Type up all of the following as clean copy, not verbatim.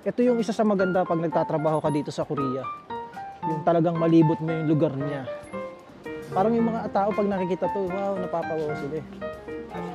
Ito yung isa sa maganda pag nagtatrabaho ka dito sa Korea. Yung talagang malibot mo yung lugar niya. Parang yung mga tao pag nakikita to, wow, napapawaw sila eh.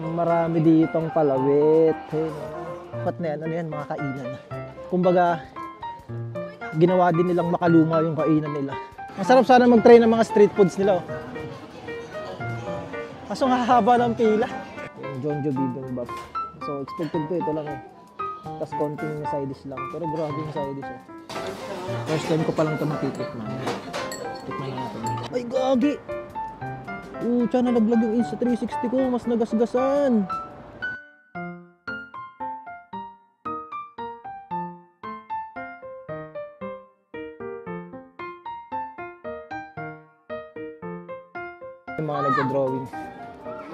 Marami ditong palawit. Hey, pat na yan, ano yan, mga kainan. Kumbaga, ginawa din nilang makaluma yung kainan nila. Masarap sana mag-try ng mga street foods nila. Oh. Kaso hahaba ng pila. Yung Jeonju Bibimbap. So expected ko ito lang eh. Tapos konting side dish lang. Pero grabe yung side dish eh. First time ko palang ito matitikman. Tikman natin. Ay gagi! Tiyan, nalaglag yung Insta360 ko. Mas nagasgasan. Yung mga nagda-drawing.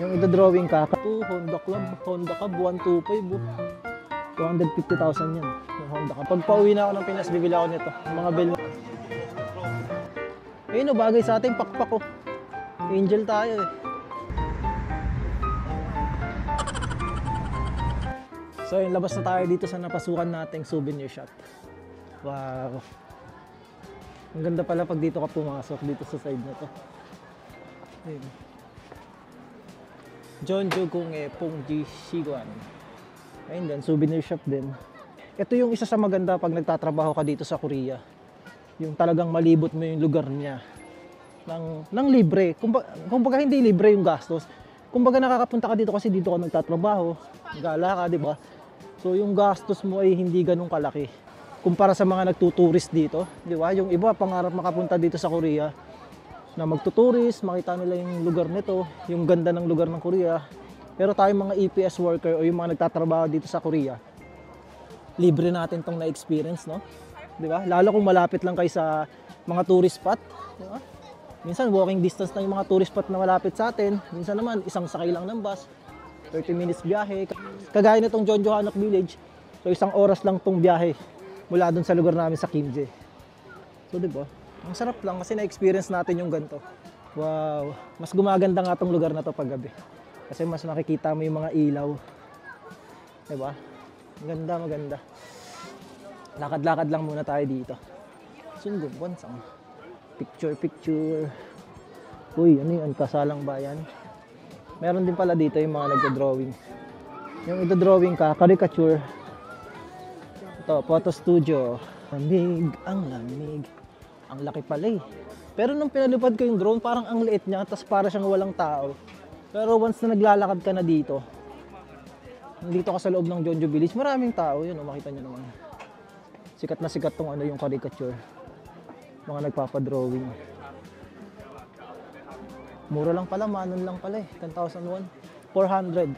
Yung ida-drawing ka, Honda Club, Honda Cab 125 250,000 yan. Yung Honda Cab. Pag pauwi na ako ng Pinas, bibili ako nito. Mga bell na. Ayun o, bagay sa ating pakpak ko. Angel tayo eh. So yun, labas na tayo dito sa napasukan nating souvenir shop. Wow. Ang ganda pala pag dito ka pumasok, dito sa side na to. Ayun. Jeonju Gongye Pongji Shiguan. Ayun din, souvenir shop din. Ito yung isa sa maganda pag nagtatrabaho ka dito sa Korea. Yung talagang malibot mo yung lugar niya. Nang libre. Kumbaga hindi libre yung gastos. Kumbaga nakakapunta ka dito kasi dito ka nagtatrabaho. Gala ka, di ba? So yung gastos mo ay hindi ganun kalaki. Kumpara sa mga nagtuturist dito, di ba? Yung iba pangarap makapunta dito sa Korea na magtuturist, makita nila yung lugar nito, yung ganda ng lugar ng Korea. Pero tayong mga EPS worker o yung mga nagtatrabaho dito sa Korea, libre natin tong na-experience, no? Di ba? Lalo kung malapit lang kayo sa mga tourist spot, di ba? Minsan walking distance na yung mga tourist spot na malapit sa atin. Minsan naman isang sakay lang ng bus, 30 minutes biyahe. Kagaya nitong Jeonju Hanok Village, so isang oras lang tong biyahe mula dun sa lugar namin sa Kimje. So di ba? Ang sarap lang kasi na-experience natin yung ganito. Wow, mas gumaganda nga tong lugar na to pag gabi. Kasi mas makikita mo yung mga ilaw. Di ba? Maganda, maganda. Lakad-lakad lang muna tayo dito. Sunggong, bansang. Picture. Uy, ano yun? Kasalang bayan. Meron din pala dito yung mga nagda-drawing. Yung ito-drawing ka, caricature. Ito, photo studio. Lamig, ang lamig. Ang laki pala eh. Pero nung pinalipad ko yung drone, parang ang liit niya, tapos para siyang walang tao. Pero once na naglalakad ka na dito, nandito ka sa loob ng Jeonju Village, maraming tao. Yun, makita nyo naman. Sikat na sikat tong ano yung caricature. Mga nagpapadrawing. Mura lang pala, manon lang pala eh. 10,000 won. 400.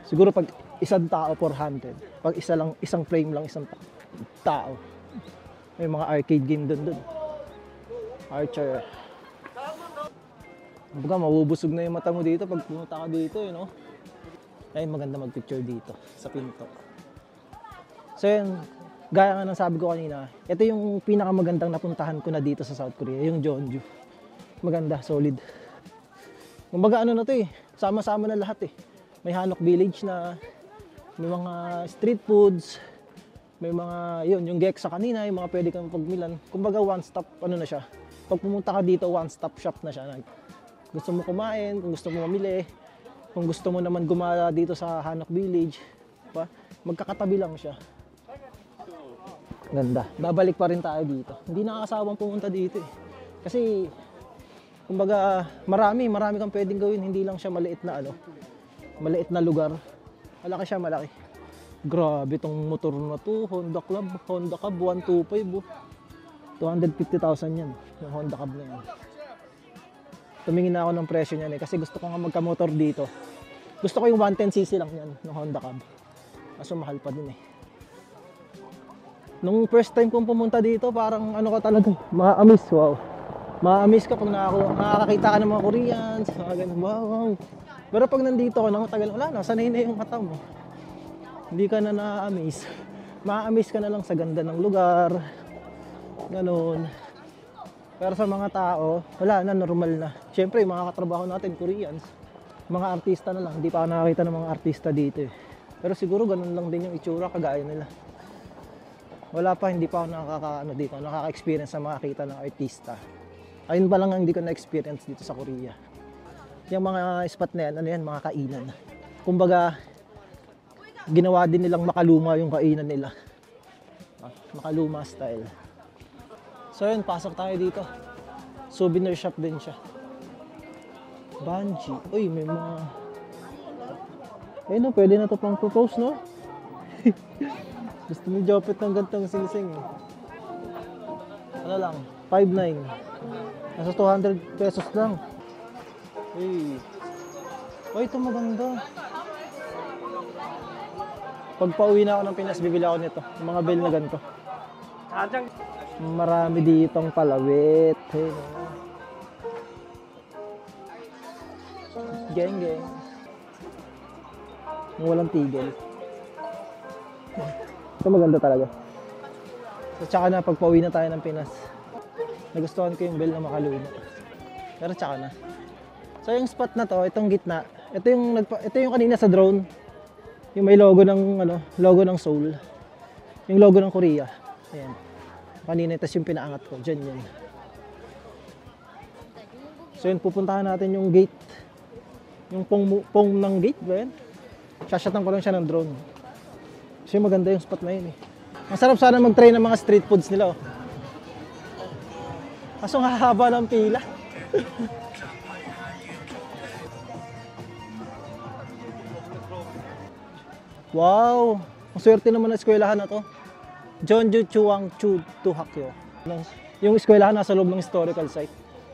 Siguro pag isang tao, 400. Pag isang frame lang, isang tao. May mga arcade game dun. Archer. Kumbaga, mabubusog na yung mata mo dito pag pumunta ka dito, you know? Ay, maganda mag-picture dito sa pinto. So yun, gaya nga ng sabi ko kanina, ito yung pinakamagandang napuntahan ko na dito sa South Korea, yung Jeonju. Maganda, solid. Kumbaga ano na to eh, sama-sama na lahat eh. May Hanok Village na, may mga street foods, may mga, yun, yung Geksa kanina, yung mga pwede kang pagmilan. Kumbaga one stop, ano na siya. Pag pumunta ka dito, one stop shop na siya. Gusto mo kumain, kung gusto mo mamili, kung gusto mo naman gumala dito sa Hanok Village, pa, magkakatabi lang siya. Ganda. Babalik pa rin tayo dito. Hindi nakakasawang pumunta dito eh. Kasi, kumbaga, marami kang pwedeng gawin. Hindi lang siya maliit na ano, maliit na lugar. Malaki siya, malaki. Grabe tong motor na to. Honda Cab 125 250,000 yan. Yung Honda Cab na yan. Tumingin na ako ng presyo niyan eh. Kasi gusto ko nga magka-motor dito. Gusto ko yung 110cc lang yan, ng Honda Cab. Kaso mahal pa din eh. Nung first time kong pumunta dito, parang ano ka talaga, ma-amaze, wow. Ma-amaze ka pag nakakakita ka ng mga Koreans, mga ganun, wow. Pero pag nandito ka na matagal, wala na, sanay na yung mata mo. Hindi ka na na-amaze. Ma-amaze ka na lang sa ganda ng lugar. Ganun. Pero sa mga tao, wala na, normal na. Siyempre, yung mga katrabaho natin, Koreans, mga artista na lang. Hindi pa ako nakakita ng mga artista dito eh. Pero siguro ganun lang din yung itsura, kagaya nila. Wala pa, hindi pa ako nakaka-experience na makakita ng artista. Ayun pa lang ang hindi ko na-experience dito sa Korea. Yung mga spot na yan, ano yan, mga kainan. Kumbaga, ginawa din nilang makaluma yung kainan nila. Makaluma style. So yun, pasok tayo dito. Souvenir shop din siya. Banji. Uy, may mga... Ayun no, pwede na to pang propose, no? Gusto ni Jopet ng gantong singsing. Ano lang, 5.9. Nasa 200 pesos lang. Uy. Uy, ito maganda. Pag pauwi na ako ng Pinas, bibili ako nito. Yung mga bell na ganito. Marami ditong palawit. Hey, no? Geng, geng. Yung walang tigil. Ito maganda talaga. So, tsaka na, pag pauwi na tayo ng Pinas, nagustuhan ko yung bell na makaluma. Pero tsaka na. So, yung spot na to, itong gitna, ito yung kanina sa drone. Yung may logo ng logo ng Seoul. Yung logo ng Korea. Ayan. Kanina ito yung pinaangat ko. Diyan yun. So yun, pupuntahan natin yung gate. Yung pong ng gate ba yan? Shashatan ko lang siya ng drone. Kasi maganda yung spot na yun eh. Masarap sana mag-try ng mga street foods nila oh. Kaso nga haba ng pila. Wow! Ang swerte naman ng eskwelahan na to. Jeonju Chuangchu Tuhakyo. Yung eskwelahan nasa loob ng historical site.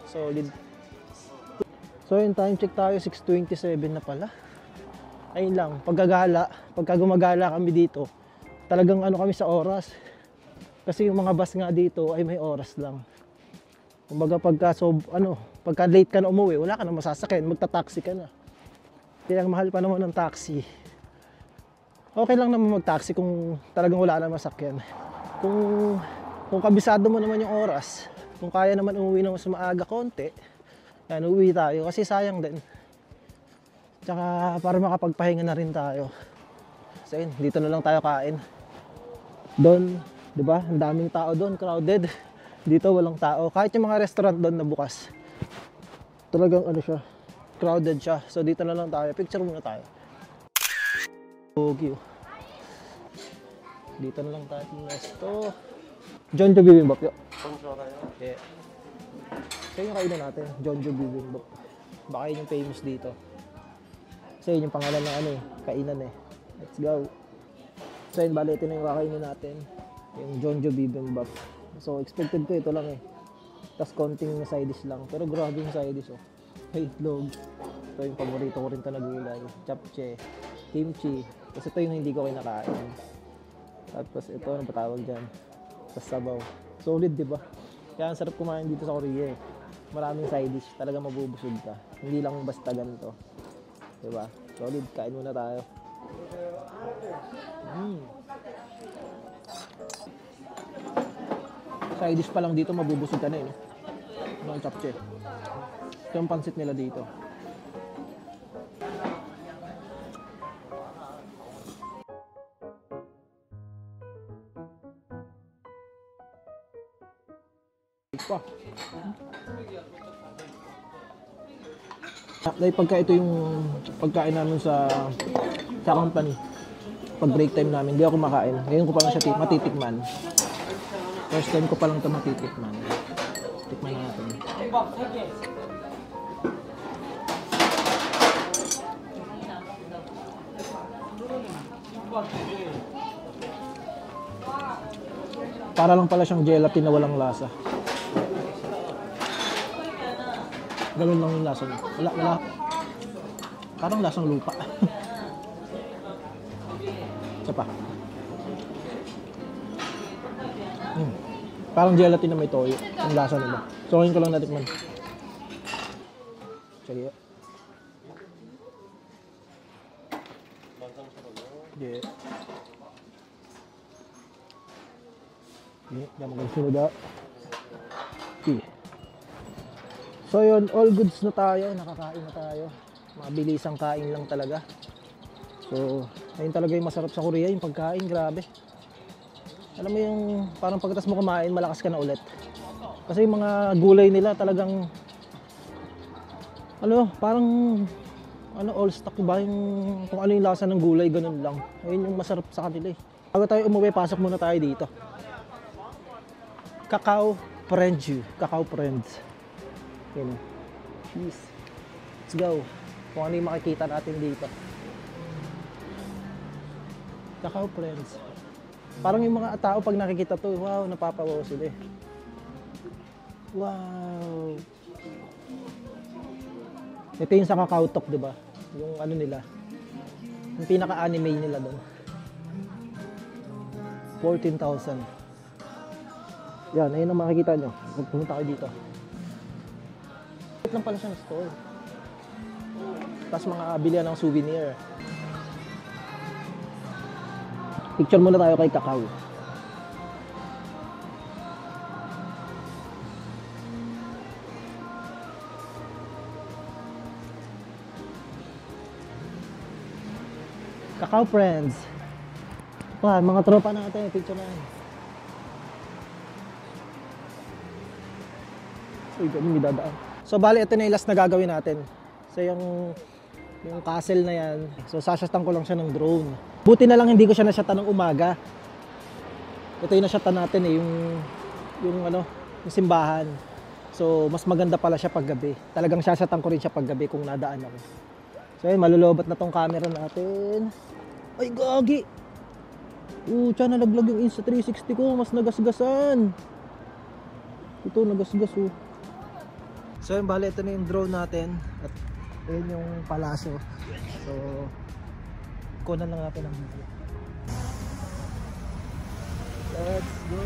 Solid. So yung time check tayo, 6:27 na pala. Ayun lang, pagka gumagala kami dito, talagang kami sa oras. Kasi yung mga bus nga dito ay may oras lang. Kumbaga pagka late ka na umuwi, wala ka na masasakyan, magta-taxi ka na. Kaya ang mahal pa naman ng taxi. Okay lang naman mag-taxi kung talagang wala na masakyan. Kung kabisado mo naman yung oras, kung kaya naman umuwi na mas maaga konti, yan, uwi tayo kasi sayang din. Tsaka para makapagpahinga na rin tayo. So yun, dito na lang tayo kain. Doon, di ba? Ang daming tao doon, crowded. Dito walang tao. Kahit yung mga restaurant doon na bukas. Talagang siya, crowded siya. So dito na lang tayo. Picture muna tayo. Okay. Dito na lang tayo ng resto. Jeonju Bibimbap yo. Yeah. Ito yung kainan natin, Jeonju Bibimbap. Baka yun yung famous dito. Kasi yun yung pangalan ng kainan eh. Let's go. So yun, bali ito na yung kakainin natin. Yung Jeonju Bibimbap. So expected ko ito lang eh. Tapos konting side dish lang. Pero grabe yung side dish oh. May itlog. Ito yung paborito ko rin ito na gulay. Japchae, kimchi. Tapos ito yung hindi ko kinakain. Tapos ito, ano ba tawag dyan? Tapos sabaw. Solid, di ba? Kaya ang sarap kumain dito sa Korea eh. Maraming side dish. Talaga mabubusog ka. Hindi lang basta ganito. Di ba? Solid. Kain muna tayo. Side dish pa lang dito, mabubusog ka na eh. Mga japchae. Ito yung pansit nila dito. Pa. Dahil pagka ito yung pagkain namin sa company, pag break time namin, hindi ako kumakain. Ngayon ko pa lang siya matitikman. First time ko pa lang ito matitikman. Tikman natin. Para lang pala siyang gelatin na walang lasa. Ganun lang yung lasa niya. Wala. Parang lasang lupa. Isa pa. Parang gelatin na may toyo. Yung lasa nila. So, ngayon ko lang natikman. Sige. Yeah. Yan magandang sinuda. Okay. So yun, all goods na tayo, nakakain na tayo. Mabilisang kain lang talaga. So, ayun talaga yung masarap sa Korea, yung pagkain, grabe. Alam mo yung parang pagkatapos mo kumain, malakas ka na ulit. Kasi yung mga gulay nila talagang parang all stock ba yung kung ano yung lasa ng gulay, ganun lang. Ayun yung masarap sa kanila eh. Bago tayo umuwi, pasok muna tayo dito. Cacao Friends. Yun. Cheese. Let's go. Kung ano yung makikita natin dito. Cacao Friends. Parang yung mga tao pag nakikita to, wow, napapawaw sila eh. Wow. Ito yung sa Kakao Talk, di ba? Yung ano nila. Yung pinaka-anime nila doon. 14,000. Yan, ayun ang makikita nyo. Pumunta kayo dito. Ito lang pala siya na store. Tapos mga bilihan ng souvenir. Picture muna tayo kay Kakao. Cacao Friends. Mga tropa natin, picture na yan. Uy, ganun may dadaan. So bali, ito na yung last na gagawin natin. So yung castle na yan, so sashatan ko lang siya ng drone. Buti na lang hindi ko siya nasyatan ng umaga. Ito yung nasyatan natin eh, yung simbahan. So mas maganda pala siya pag gabi. Talagang sashatan ko rin siya pag gabi kung nadaan ako. So yun, malulobot na tong camera natin. Ay gagi! Tiyan, nalaglag yung Insta360 ko, mas nagasgasan. Ito, nagasgas oh. So yun, bali, ito na yung drone natin. At yun yung palasyo. So, kunan lang natin ang video. Let's go!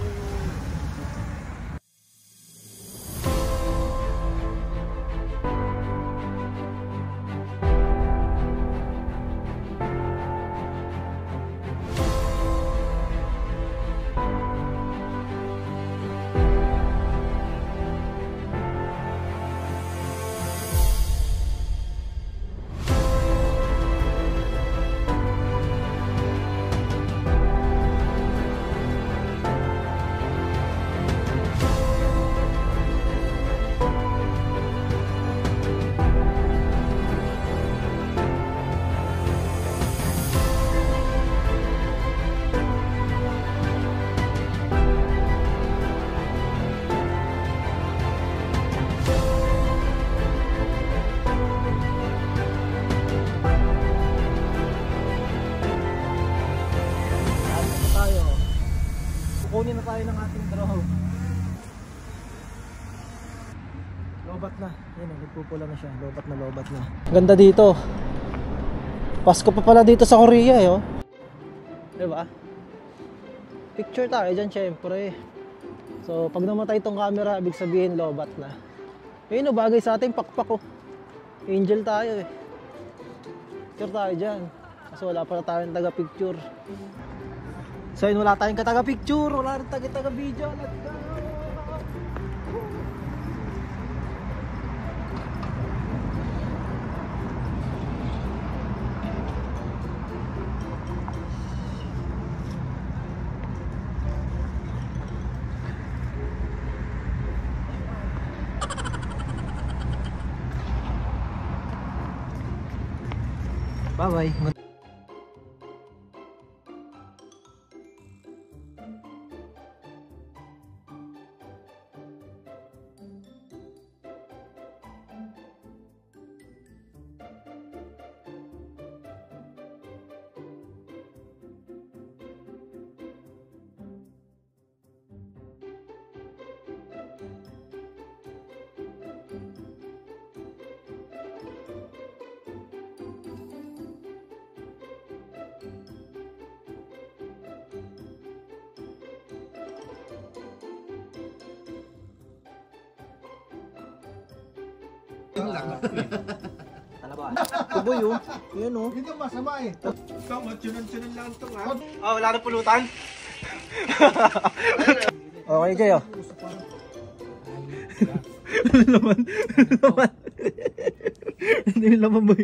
Kunin na tayo ng ating drone. Lobat na. Yan, nagpupula na siya. Lobat na. Ganda dito. Pasko pa pala dito sa Korea, yo. Diba? Picture tayo dyan, syempre. So, pag namatay itong camera, ibig sabihin, lobat na. Ayun, bagay sa ating pakpak, oh. Angel tayo, eh. Picture tayo dyan. Kasi wala pala tayong taga-picture. So yun, wala tayong kataga-picture, wala rin taga-video. Let's go! Bye-bye! Talaga. Tuboy oh. Yun oh. Hindi masama eh. Ikaw, matsunan-tsunan lang ito ha. Oh, wala na pulutan. Okay, Jay oh. Laman. Hindi laman boy.